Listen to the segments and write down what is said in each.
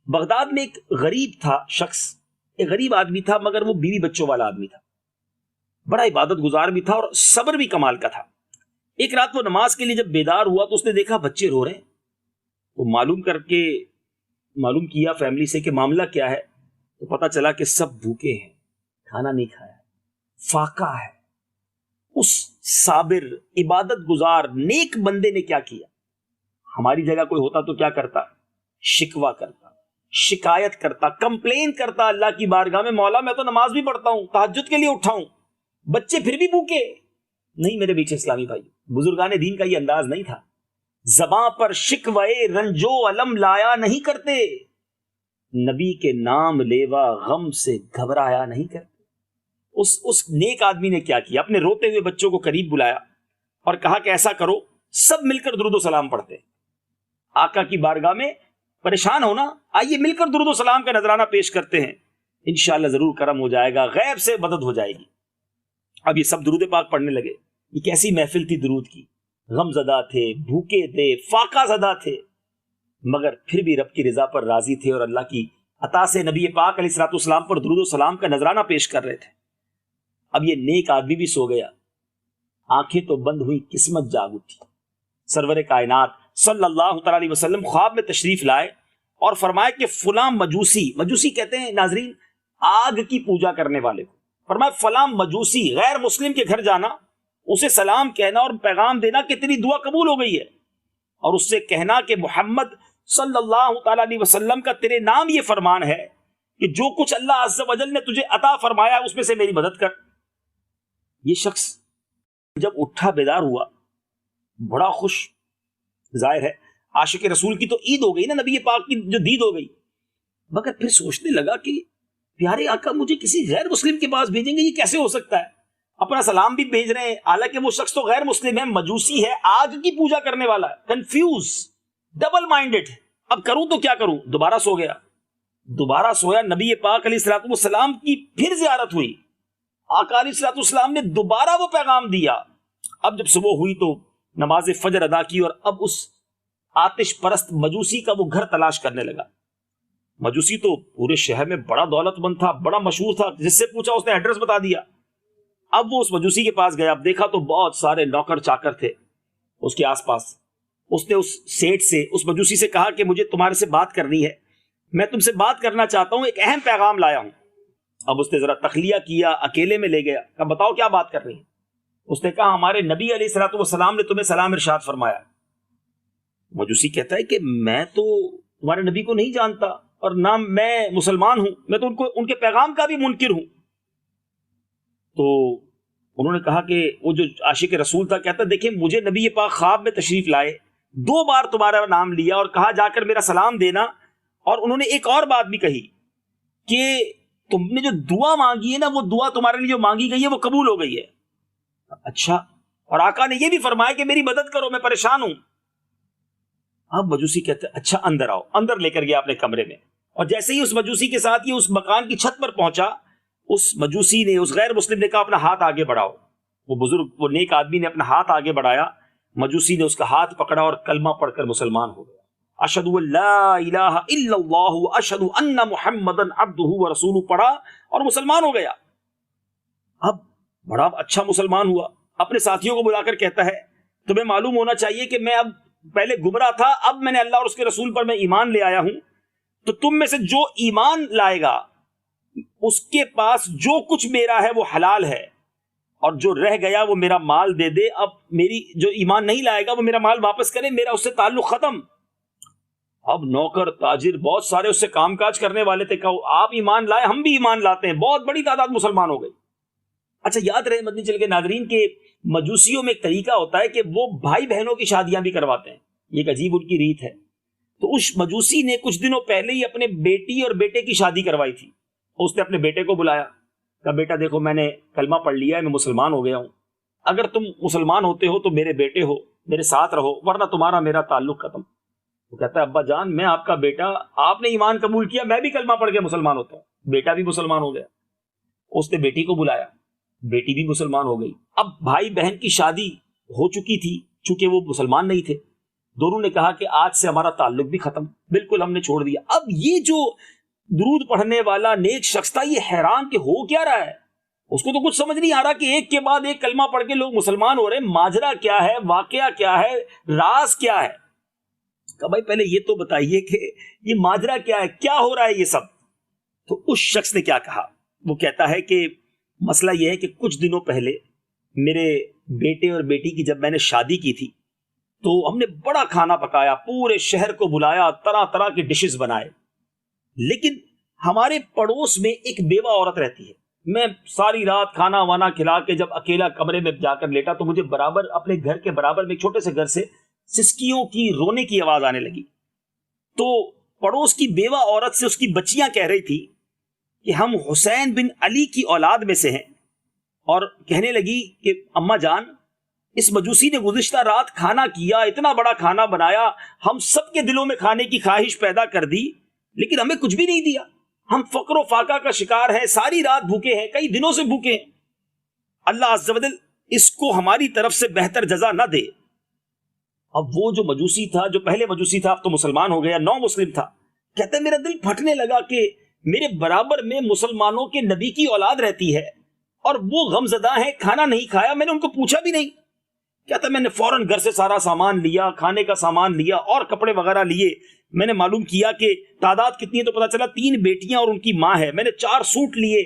Baghdad میں ایک غریب تھا شخص، ایک غریب آدمی تھا، مگر وہ بیوی بچوں والا آدمی تھا، بڑا عبادت گزار بھی تھا اور صبر بھی کمال کا تھا۔ ایک رات وہ نماز کے لیے جب بیدار ہوا تو اس نے دیکھا بچے رو رہے ہیں۔ وہ معلوم کیا فیملی سے کہ معاملہ کیا ہے، تو پتہ چلا کہ سب بھوکے ہیں، کھانا نہیں کھایا، فاقہ ہے۔ اس صابر عبادت گزار نیک بندے نے کیا کیا؟ ہماری جگہ کوئی ہوتا تو کیا کرتا؟ شکوہ کرتا، شکایت کرتا، کمپلین کرتا اللہ کی بارگاہ میں، مولا میں تو نماز بھی پڑھتا ہوں، تہجد کے لیے اٹھا ہوں، بچے پھر بھی بھوکے۔ نہیں میرے بیچے اسلامی بھائی، بزرگان دین کا یہ انداز نہیں تھا۔ زباں پر شکوے رنجو علم لایا نہیں کرتے، نبی کے نام لیوا غم سے گھبرایا نہیں کرتے۔ اس نیک آدمی نے کیا کیا؟ اپنے روتے ہوئے بچوں کو قریب بلایا اور کہا کہ ایسا کرو، سب مل کر درود و سلام پڑھتے۔ آقا کی بارگاہ میں پریشان ہونا، آئیے مل کر درود و سلام کا نذرانہ پیش کرتے ہیں، انشاءاللہ ضرور کرم ہو جائے گا، غیب سے مدد ہو جائے گی۔ اب یہ سب درود پاک پڑھنے لگے۔ یہ کیسی محفل تھی درود کی، غم زدہ تھے، بھوکے تھے، فاقہ زدہ تھے، مگر پھر بھی رب کی رضا پر راضی تھے اور اللہ کی عطا سے نبی پاک علیہ الصلوۃ والسلام پر درود و سلام کا نذرانہ پیش کر رہے تھے۔ اب یہ نیک آدمی بھی سو گیا، آنکھیں تو بند ہوئی، قسمت جاگ اٹھی۔ سرور کائنات صلی اللہ تعالی علیہ وسلم خواب میں تشریف لائے اور فرمائے کہ فلاں مجوسی کہتے ہیں ناظرین آگ کی پوجا کرنے والے کو، فرمائے فلاں مجوسی غیر مسلم کے گھر جانا، اسے سلام کہنا اور پیغام دینا کہ تیری دعا قبول ہو گئی ہے، اور اس سے کہنا کہ محمد صلی اللہ تعالی علیہ وسلم کا تیرے نام یہ فرمان ہے کہ جو کچھ اللہ عز و جل نے تجھے عطا فرمایا اس میں سے میری مدد کر۔ یہ شخص جب اٹھا بیدار ہوا بڑا خوش، ظاہر ہے عاشق رسول کی تو عید ہو گئی نا، نبی پاک کی جو دید ہو گئی، مگر پھر سوچنے لگا کہ پیارے آقا مجھے کسی غیر مسلم کے پاس بھیجیں گے، یہ کیسے ہو سکتا ہے؟ اپنا سلام بھی بھیج رہے ہیں، حالانکہ وہ شخص تو غیر مسلم ہے، مجوسی ہے، آگ کی پوجا کرنے والا ہے، کنفیوز، ڈبل مائنڈڈ۔ اب کروں تو کیا کروں؟ دوبارہ سو گیا، دوبارہ سویا، نبی پاک علیہ الصلوۃ والسلام کی پھر زیارت ہوئی، آقا علیہ الصلوۃ والسلام نے دوبارہ وہ پیغام دیا۔ اب جب صبح ہوئی تو نماز فجر ادا کی اور اب اس آتش پرست مجوسی کا وہ گھر تلاش کرنے لگا۔ مجوسی تو پورے شہر میں بڑا دولت مند تھا، بڑا مشہور تھا، جس سے پوچھا اس نے ایڈریس بتا دیا۔ اب وہ اس مجوسی کے پاس گیا، اب دیکھا تو بہت سارے نوکر چاکر تھے اس کے آس پاس۔ اس نے اس سیٹ سے، اس مجوسی سے کہا کہ مجھے تمہارے سے بات کرنی ہے، میں تم سے بات کرنا چاہتا ہوں، ایک اہم پیغام لایا ہوں۔ اب اس نے ذرا تخلیہ کیا، اکیلے میں لے گیا، کہا بتاؤ کیا بات کرنی ہے؟ اس نے کہا ہمارے نبی علیہ الصلوۃ والسلام نے تمہیں سلام ارشاد فرمایا۔ مجوسی کہتا ہے کہ میں تو تمہارے نبی کو نہیں جانتا اور نہ میں مسلمان ہوں، میں تو ان کے پیغام کا بھی منکر ہوں۔ تو انہوں نے کہا کہ وہ جو عاشق رسول تھا کہتا دیکھیں مجھے نبی پاک خواب میں تشریف لائے، 2 بار تمہارا نام لیا اور کہا جا کر میرا سلام دینا، اور انہوں نے ایک اور بات بھی کہی کہ تم نے جو دعا مانگی ہے نا، وہ دعا تمہارے لیے جو مانگی گئی ہے وہ قبول ہو گئی ہے۔ اچھا، اور آقا نے یہ بھی فرمایا کہ میری مدد کرو، میں پریشان ہوں۔ اب مجوسی کہتے اچھا اندر آؤ، اندر لے کر گیا اپنے کمرے میں، اور جیسے ہی اس مجوسی کے ساتھ یہ اس مکان کی چھت پر پہنچا، اس مجوسی نے، اس غیر مسلم نے کہا اپنا ہاتھ آگے بڑھاؤ۔ وہ بزرگ، وہ نیک آدمی نے اپنا ہاتھ آگے بڑھایا، مجوسی نے اس کا ہاتھ پکڑا اور کلمہ پڑھ کر مسلمان ہو گیا۔ اشہد ان لا الہ الا اللہ واشہد ان محمدا عبدہ ورسولہ پڑھا اور مسلمان ہو گیا۔ اب بڑا اچھا مسلمان ہوا، اپنے ساتھیوں کو بلا کر کہتا ہے تمہیں معلوم ہونا چاہیے کہ میں اب پہلے گمراہ تھا، اب میں نے اللہ اور اس کے رسول پر میں ایمان لے آیا ہوں، تو تم میں سے جو ایمان لائے گا اس کے پاس جو کچھ میرا ہے وہ حلال ہے، اور جو رہ گیا وہ میرا مال دے دے۔ اب میری جو ایمان نہیں لائے گا وہ میرا مال واپس کرے، میرا اس سے تعلق ختم۔ اب نوکر تاجر بہت سارے اس سے کام کاج کرنے والے تھے، کہا آپ ایمان لائے ہم بھی ایمان لاتے ہیں، بہت بڑی تعداد مسلمان ہو گئی۔ اچھا یاد رہے مدنی چل کے ناظرین کے مجوسیوں میں ایک طریقہ ہوتا ہے کہ وہ بھائی بہنوں کی شادیاں بھی کرواتے ہیں، یہ ایک عجیب ان کی ریت ہے۔ تو اس مجوسی نے کچھ دنوں پہلے ہی اپنے بیٹی اور بیٹے کی شادی کروائی تھی، اس نے اپنے بیٹے کو بلایا، کہا بیٹا دیکھو میں نے کلمہ پڑھ لیا ہے، میں مسلمان ہو گیا ہوں، اگر تم مسلمان ہوتے ہو تو میرے بیٹے ہو، میرے ساتھ رہو، ورنہ تمہارا میرا تعلق ختم۔ وہ کہتا ہے ابا جان میں آپ کا بیٹا، آپ نے ایمان قبول کیا، میں بھی کلمہ پڑھ کے مسلمان ہوتا ہوں۔ بیٹا بھی مسلمان ہو گیا، اس نے بیٹی کو بلایا، بیٹی بھی مسلمان ہو گئی۔ اب بھائی بہن کی شادی ہو چکی تھی، چونکہ وہ مسلمان نہیں تھے، دونوں نے کہا کہ آج سے ہمارا تعلق بھی ختم، بالکل ہم نے چھوڑ دیا۔ اب یہ جو درود پڑھنے والا نیک شخص تھا یہ حیران کہ ہو کیا رہا ہے، اس کو تو کچھ سمجھ نہیں آ رہا کہ ایک کے بعد ایک کلمہ پڑھ کے لوگ مسلمان ہو رہے ہیں، ماجرا کیا ہے، واقعہ کیا ہے، راز کیا ہے۔ کہا بھائی پہلے یہ تو بتائیے کہ یہ ماجرا کیا ہے، کیا ہو رہا ہے یہ سب۔ تو اس شخص نے کیا کہا، وہ کہتا ہے کہ مسئلہ یہ ہے کہ کچھ دنوں پہلے میرے بیٹے اور بیٹی کی جب میں نے شادی کی تھی تو ہم نے بڑا کھانا پکایا، پورے شہر کو بلایا، طرح طرح کے ڈشز بنائے، لیکن ہمارے پڑوس میں ایک بیوہ عورت رہتی ہے۔ میں ساری رات کھانا وانا کھلا کے جب اکیلا کمرے میں جا کر لیٹا تو مجھے برابر اپنے گھر کے برابر میں ایک چھوٹے سے گھر سے سسکیوں کی رونے کی آواز آنے لگی۔ تو پڑوس کی بیوہ عورت سے اس کی بچیاں کہہ رہی تھی کہ ہم حسین بن علی کی اولاد میں سے ہیں، اور کہنے لگی کہ اماں جان اس مجوسی نے گزشتہ رات کھانا کیا، اتنا بڑا کھانا بنایا، ہم سب کے دلوں میں کھانے کی خواہش پیدا کر دی، لیکن ہمیں کچھ بھی نہیں دیا، ہم فقر و فاقہ کا شکار ہیں، ساری رات بھوکے ہیں، کئی دنوں سے بھوکے ہیں، اللہ عز و جل اس کو ہماری طرف سے بہتر جزا نہ دے۔ اب وہ جو مجوسی تھا، جو پہلے مجوسی تھا، اب تو مسلمان ہو گیا، نو مسلم تھا، کہتا ہے میرا دل پھٹنے لگا کہ میرے برابر میں مسلمانوں کے نبی کی اولاد رہتی ہے اور وہ غمزدہ ہیں، کھانا نہیں کھایا، میں نے ان کو پوچھا بھی نہیں۔ کہتا ہے میں نے فوراً گھر سے سارا سامان لیا، کھانے کا سامان لیا اور کپڑے وغیرہ لیے، میں نے معلوم کیا کہ تعداد کتنی ہے تو پتا چلا 3 بیٹیاں اور ان کی ماں ہے، میں نے 4 سوٹ لیے،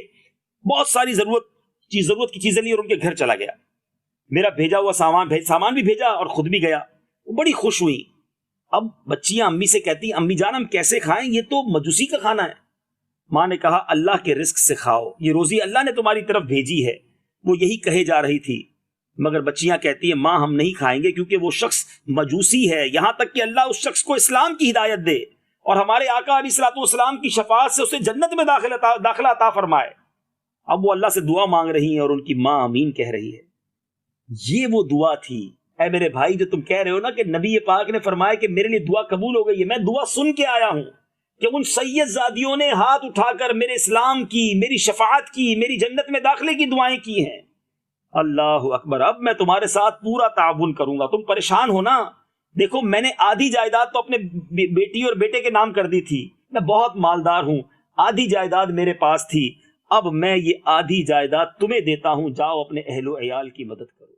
بہت ساری ضرورت کی چیزیں لی اور ان کے گھر چلا گیا، میرا بھیجا ہوا سامان بھی بھیجا اور خود بھی گیا۔ وہ بڑی خوش ہوئی۔ اب بچیاں امی سے کہتی امی جان ہم کیسے کھائیں، یہ تو مجوسی کا کھانا ہے۔ ماں نے کہا اللہ کے رزق سے کھاؤ، یہ روزی اللہ نے تمہاری طرف بھیجی ہے۔ وہ یہی کہے جا رہی تھی مگر بچیاں کہتی ہیں ماں ہم نہیں کھائیں گے کیونکہ وہ شخص مجوسی ہے، یہاں تک کہ اللہ اس شخص کو اسلام کی ہدایت دے اور ہمارے آقا علیہ الصلوۃ والسلام کی شفاعت سے اسے جنت میں داخلہ عطا فرمائے۔ اب وہ اللہ سے دعا مانگ رہی ہیں اور ان کی ماں آمین کہہ رہی ہے۔ یہ وہ دعا تھی اے میرے بھائی جو تم کہہ رہے ہو نا کہ نبی پاک نے فرمایا کہ میرے لیے دعا قبول ہو گئی ہے، میں دعا سن کے آیا ہوں کہ ان سید زادیوں نے ہاتھ اٹھا کر میرے اسلام کی، میری شفاعت کی، میری جنت میں داخلے کی دعائیں کی ہیں۔ اللہ اکبر، اب میں تمہارے ساتھ پورا تعاون کروں گا، تم پریشان ہو نا، دیکھو میں نے آدھی جائیداد تو اپنے بیٹی اور بیٹے کے نام کر دی تھی، میں بہت مالدار ہوں، آدھی جائیداد میرے پاس تھی، اب میں یہ آدھی جائیداد تمہیں دیتا ہوں، جاؤ اپنے اہل و عیال کی مدد کرو۔